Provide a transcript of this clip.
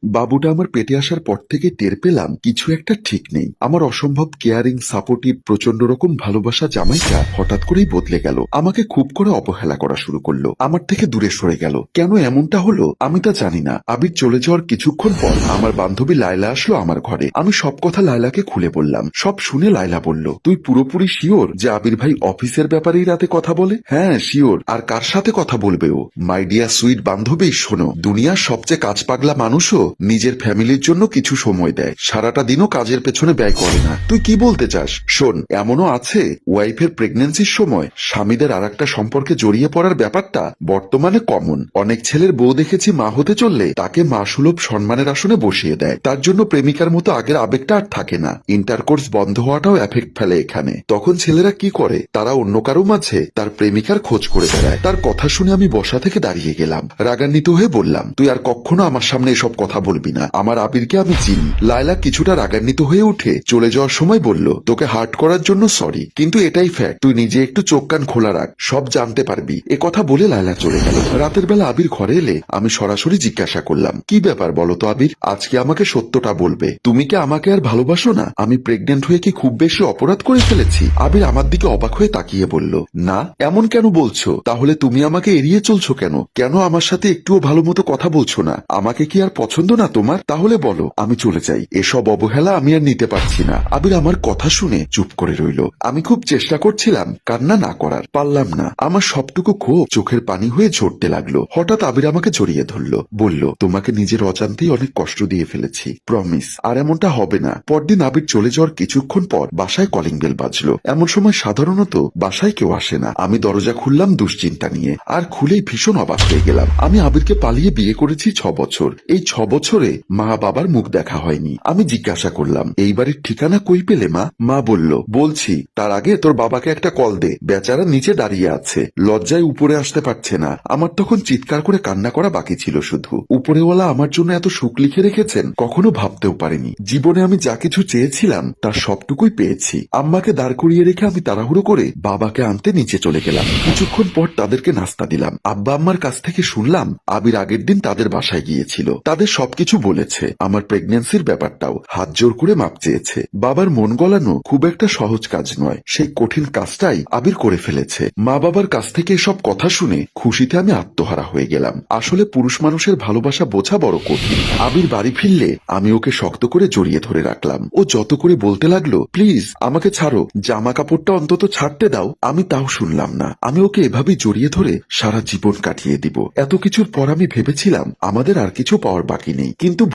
বাবুটা আমার পেটে আসার পর থেকে টের পেলাম কিছু একটা ঠিক নেই। আমার অসম্ভব কেয়ারিং, সাপোর্টিভ, প্রচন্ড রকম ভালোবাসা জামাইটা হঠাৎ করেই বদলে গেল। আমাকে খুব করে অবহেলা করা শুরু করলো, আমার থেকে দূরে সরে গেল। কেন এমনটা হলো আমি তা জানি না। আবির চলে যাওয়ার কিছুক্ষণ পর আমার বান্ধবী লায়লা আসলো আমার ঘরে। আমি সব কথা লায়লাকে খুলে বললাম। সব শুনে লায়লা বলল, তুই পুরোপুরি শিওর যে আবির ভাই অফিসের ব্যাপারেই রাতে কথা বলে? হ্যাঁ শিওর। আর কার সাথে কথা বলবে ও? মাই ডিয়ার সুইট বান্ধবী, শোনো, দুনিয়ার সবচেয়ে কাজ পাগলা মানুষও নিজের ফ্যামিলির জন্য কিছু সময় দেয়, সারাটা দিনও কাজের পেছনে ব্যয় করে না। তুই কি বলতে চাস? শোন, এমনও আছে ওয়াইফের প্রেগন্যান্সির সময় স্বামীদের আর একটা সম্পর্কে জড়িয়ে পড়ার ব্যাপারটা বর্তমানে কমন। অনেক ছেলের বউ দেখেছি মা হতে চললে তাকে মা সুলভ সম্মানের আসনে বসিয়ে দেয়। তার জন্য প্রেমিকার মতো আগের আবেগটা আর থাকে না। ইন্টারকোর্স বন্ধ হওয়াটাও এফেক্ট ফেলে এখানে। তখন ছেলেরা কি করে, তারা অন্য কারো মাঝে তার প্রেমিকার খোঁজ করে বেড়ায়। তার কথা শুনে আমি বসা থেকে দাঁড়িয়ে গেলাম। রাগান্বিত হয়ে বললাম, তুই আর কখনো আমার সামনে এসব কথা বলবি না। আমার আবিরকে আমি চিনি। লায়লা কিছুটা রাগান্বিত হয়ে উঠে চলে যাওয়ার সময় বলল, তোকে হার্ট করার জন্য সরি, কিন্তু এটাই ফ্যাক্ট। তুই নিজে একটু চোখ কান খোলা রাখ, সব জানতে পারবি। এ কথা বলে লায়লা চলে গেল। রাতের বেলা আবির ঘরে এলে আমি সরাসরি জিজ্ঞাসা করলাম, কি ব্যাপার বলো তো আবির? আজকে আমাকে সত্যটা বলবে। তুমি কি আমাকে আর ভালোবাসো না? আমি প্রেগনেন্ট হয়ে কি খুব বেশি অপরাধ করে ফেলেছি? আবির আমার দিকে অবাক হয়ে তাকিয়ে বলল, না। এমন কেন বলছো? তাহলে তুমি আমাকে এড়িয়ে চলছো কেন? কেন আমার সাথে একটুও ভালো মতো কথা বলছো না? আমাকে কি আর পছন্দ না তোমার? তাহলে বলো, আমি চলে যাই। এসব অবহেলা আমি আর নিতে পারছি না। আবির আমার কথা শুনে চুপ করে রইল। আমি খুব চেষ্টা করছিলাম কান্না না করার, পারলাম না। আমার সবটুকু ক্ষোভ চোখের পানি হয়ে ঝরতে লাগলো। হঠাৎ আবির আমাকে জড়িয়ে ধরলো, বলল, তোমাকে নিজের অজান্তেই অনেক কষ্ট দিয়ে ফেলেছি, প্রমিস আর এমনটা হবে না। পরদিন আবির চলে যাওয়ার কিছুক্ষণ পর বাসায় কলিং বেল বাজলো। এমন সময় সাধারণত বাসায় কেউ আসে না। আমি দরজা খুললাম দুশ্চিন্তা নিয়ে, আর খুলেই ভীষণ অবাক হয়ে গেলাম। আমি আবিরকে পালিয়ে বিয়ে করেছি 6 বছর। এই 6 বছরে মা বাবার মুখ দেখা হয়নি। আমি জিজ্ঞাসা করলাম, এই বাড়ির ঠিকানা কই পেলে মা? মা বলল, বলছি, তার আগে তোর বাবাকে একটা কল দে, বেচারা নিচে দাঁড়িয়ে আছে, লজ্জায় উপরে আসতে পারছে না। আমার তখন চিৎকার করে কান্না করা বাকি ছিল শুধু। উপরেওয়ালা আমার জন্য এত সুখ লিখে রেখেছেন কখনো ভাবতেও পারিনি। জীবনে আমি যা কিছু চেয়েছিলাম তার সবটুকুই পেয়েছি। আম্মাকে দাঁড় করিয়ে রেখে আমি তাড়াহুড়ো করে বাবাকে আনতে নিচে চলে গেলাম। কিছুক্ষণ পর তাদেরকে নাস্তা দিলাম। আব্বা আম্মার কাছ থেকে শুনলাম আবির আগের দিন তাদের বাসায় গিয়েছিল। তাদের সবকিছু বলেছে, আমার প্রেগন্যান্সির ব্যাপারটাও। হাত জোর করে মাপ চেয়েছে। বাবার মন গলানো খুব একটা সহজ কাজ নয়। সেই কঠিন কাজটাই আবির করে ফেলেছে। মা বাবার কাছ থেকে এসব কথা শুনে খুশিতে আমি আত্মহারা হয়ে গেলাম। আসলে পুরুষ মানুষের ভালোবাসা বোঝা বড় কঠিন। আবির বাড়ি ফিরলে আমি ওকে শক্ত করে জড়িয়ে ধরে রাখলাম। ও যত করে বলতে লাগলো, প্লিজ আমাকে ছাড়ো, জামা কাপড়টা অন্তত ছাড়তে দাও, আমি তাও শুনলাম না। আমি ওকে এভাবেই জড়িয়ে ধরে সারা জীবন কাটিয়ে দিব। এত কিছুর পর আমি ভেবেছিলাম আমাদের আর কিছু পাওয়ার বাকি নেই, কিন্তু